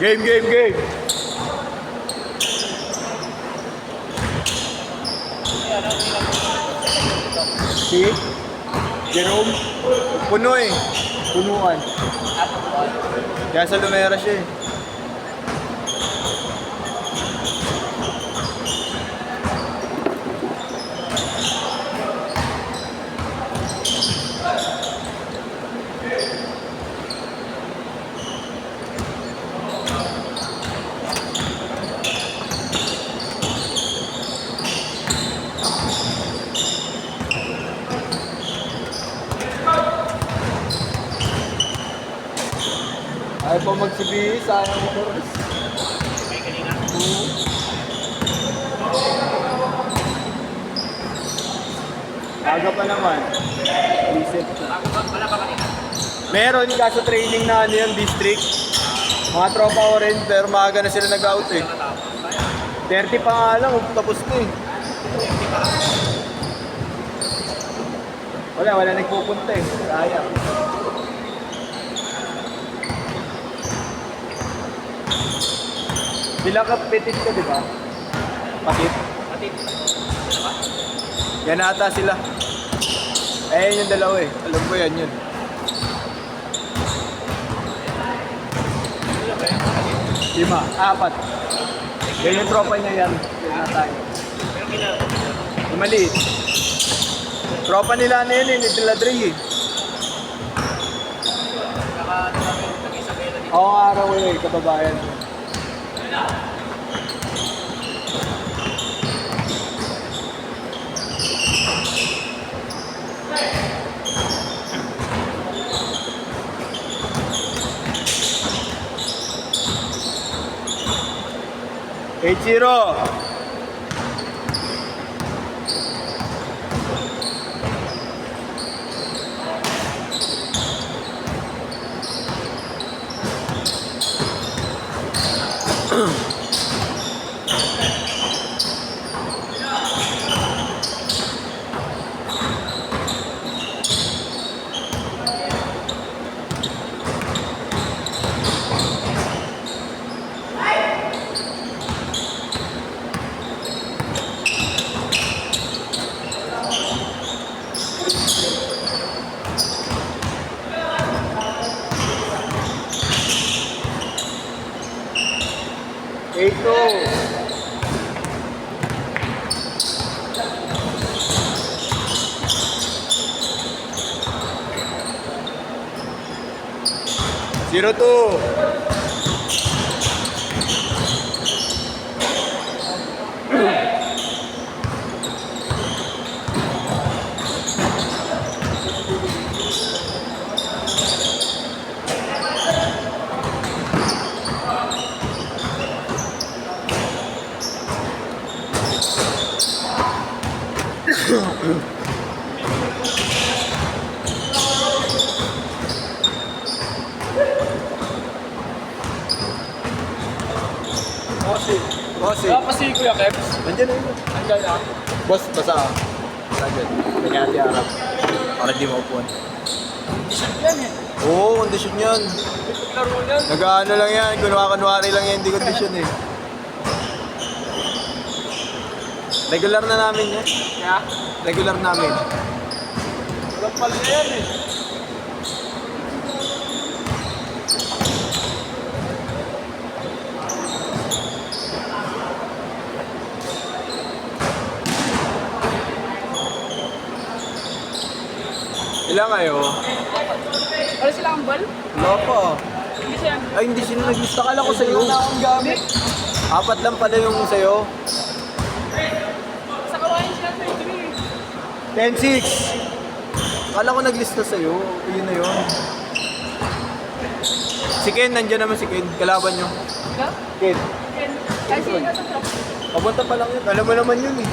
Game, game, game. Si Jerome. Puno eh. Punuan. Kaya sa Lumera siya eh. Ayaw pa magsibihis, sayang mo oras. May kanina. Aga pa naman. Reset na. Wala pa kanina. Meron kaso training na ano yung district. Mga tropa ko rin, pero maaga na sila nag-out eh. 30 pa nga lang, tapos na eh. Wala nagpupunta eh. Sayang. Bila ka petit ka, di ba? Patit? Atin. Yan ata sila. Ayun yung dalawa eh. Alam ko yan yun. Lima, apat. Yan yung tropa niya yan. Yan na tayo. Pero kina. Yung maliit. Tropa nila na yun eh, ni Dela Dre eh. Nag-isabela dito. Oo nga araw eh, kababayan. Eichiro! Eito! Zero two! Bossy. Pa si Kuya Keps. Nandiyan na yun. Andiyan na. Boss, basa ah. Nandiyan. Kanya natin harap. Para di maupuan. Yan eh. Oo, kondisyon yan. Laro yan. Nag-ano lang yan. Kunwari lang yan. Hindi kondisyon eh. Regular na namin yan. Kaya? Regular namin. Walang pala yan eh. Ilan kayo? Wala silang ball? Wala pa. Hindi siya. Ay, hindi sino nag-lista. Kala ko sa'yo. Wala akong gamit. Apat lang pala yung sa'yo. Sa kawain siya sa 3. 10-6. Kala ko naglista sa'yo. Yun na yun. Si Ken, nandiyan naman si Ken. Kalaban nyo. Ka? Ken. Ay, sino ka sa Papunta pa lang yun. Alam mo naman yun eh.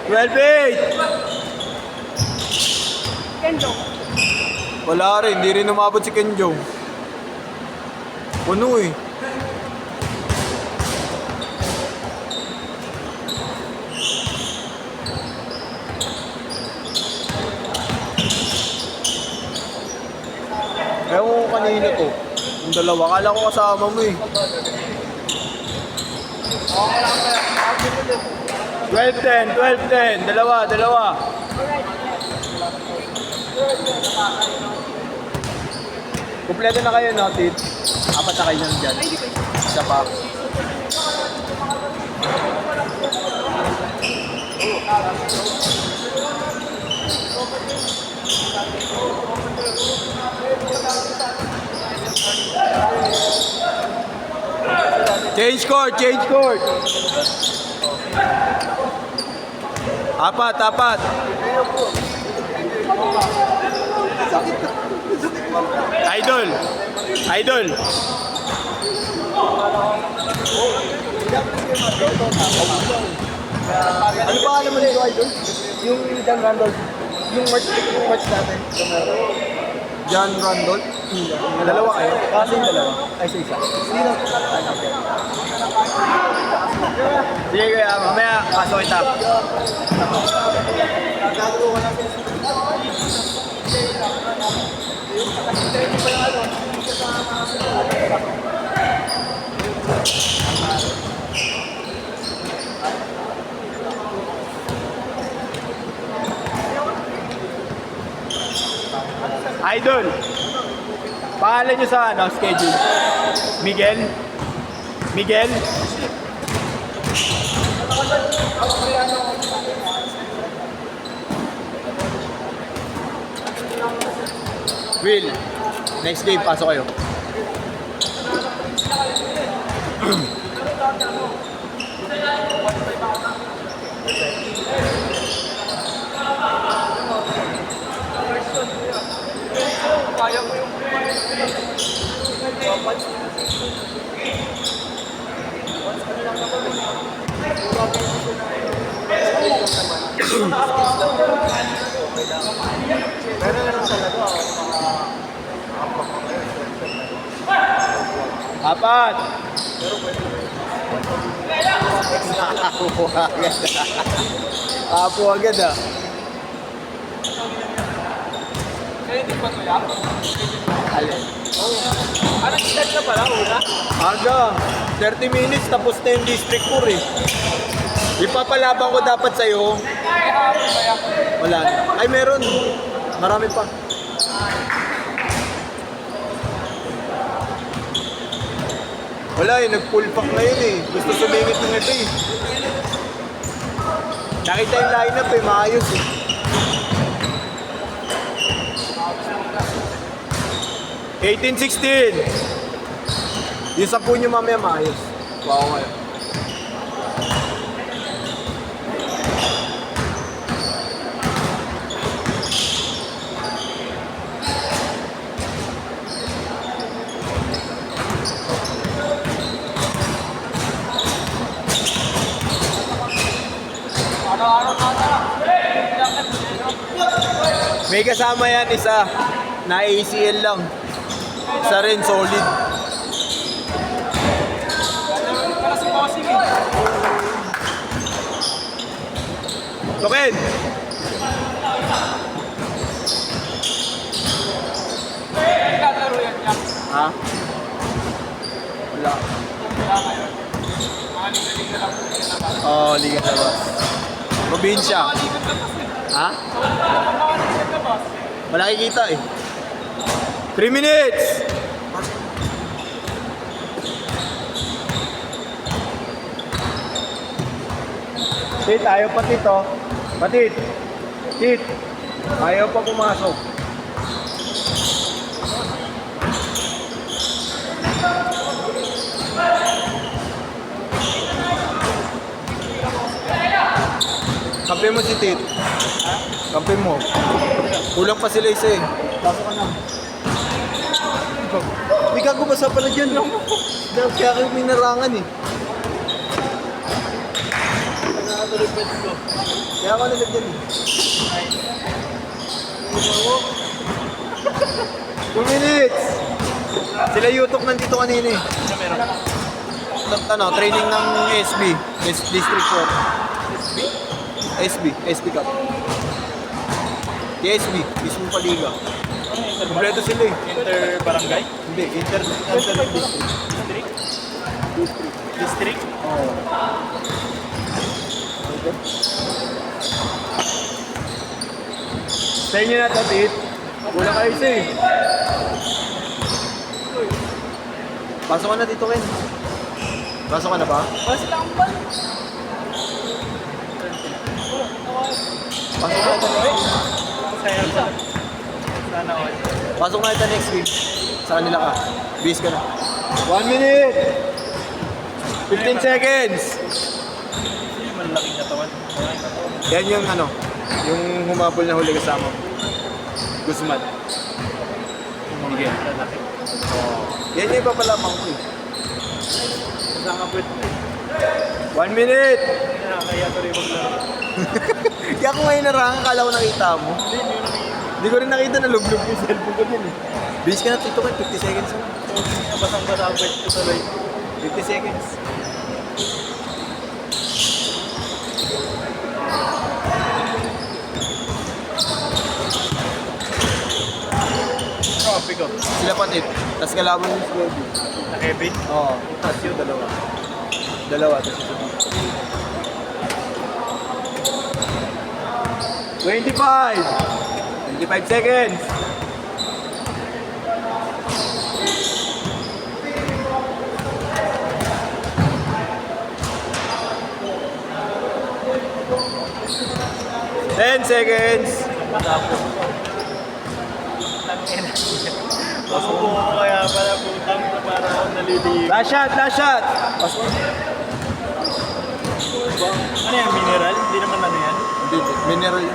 Well, 8. Kendo. Wala rin, hindi rin umabot si Kenjo. Puno eh. Ewan ko kanina to. Yung dalawa, kala ko kasama mo eh. 12-10, 12-10. Dalawa. Kompleto na kayo, no, Tit? Apat na kayo dyan. Isa pa. Change court. Apat. Idol. Ano pa naman yung Idol? Yung John Randolph, yung March natin. John Randolph? Dalawa kayo? Kasi yung dalawa. Ay, isa. Hindi lang. Sige kuya, mamaya pasok kita. Idol, pangalan nyo sa schedule? Miguel? Will, next game, pasok kayo. Kaya mo yung Pero naman talaga, Apat. Apo agad ah. kaya di ba ito yan? Alin? Anong start na pala, una? Aga, 30 minutes tapos na yung district tour eh. Ipapalaban ko dapat sa'yo. Wala na. Ay meron. Marami pa. Wala eh, nag-pull pack na yun eh. Gusto sumingit ng ito eh. Nakita yung lineup eh, maayos eh. $18-16. Yung 10 nyo mamaya maayos. Wow kayo. May kasama yan isa na ACL lang. Isa rin solid. Para si Bossing eh. Token! Naglalaro yan yan. Ha? Wala. Mga liga-liga lang po yan naman. Oo, liga na boss. Probinsya. Mga liga na boss eh. Ha? Mga liga na boss. Wala kikita eh. 3 minutes! Tit, ayaw pa Tit oh. Patit. Tit. Ayaw pa pumasok. Kampi mo si Tit. Kampi mo. Kulang pa sila isa eh. pasok ka na. Hindi ka gumasa pala dyan. Kaya kayo may narangan eh. Kaya ako nalagyan eh. 2 minutes! Sila YouTube nandito kanina eh. Ano meron? Training ng SB. District 4. SB Cup. TSB, mismo paliga. Kompleto sila eh. Inter-barangay? Hindi, inter district. District? Oo. Sa inyo na to, Tit. Wala kayo isa eh. Pasok ka na dito, Ken. Pasok ka na ba? Basta lang ba? Pasok ka na next week. Saya ba? Sana all. Pasok na next week. Sa kanila ka. Bis ka na. 1 minute! 15 seconds! Hindi malaking katawan. Yan yung yung humabol na huli kasama. Guzman. Miguel. Lalaki. Yan yung ipapalapang ko eh. Kasama po ito. 1 minute! Kaya ito rin maglaro. Kaya kung ngayon narang, akala ko nakita mo. Hindi ko rin nakita na lublog yung cellphone ko din eh. Bilis ka na, Tito Ken, 50 seconds na. Basang-basa ang pwede ko tuloy. 50 seconds. Ano, pick up? Sila patit. Tapos kalaban yung Slody. Na Kevin? Oo. Tapos yung dalawa. Tapos yung 25 seconds. Ten seconds. Ako po kaya pala putang na para ako naliligo. Last shot, last shot. Ano yan, mineral? Hindi naman ano yan. Mineral.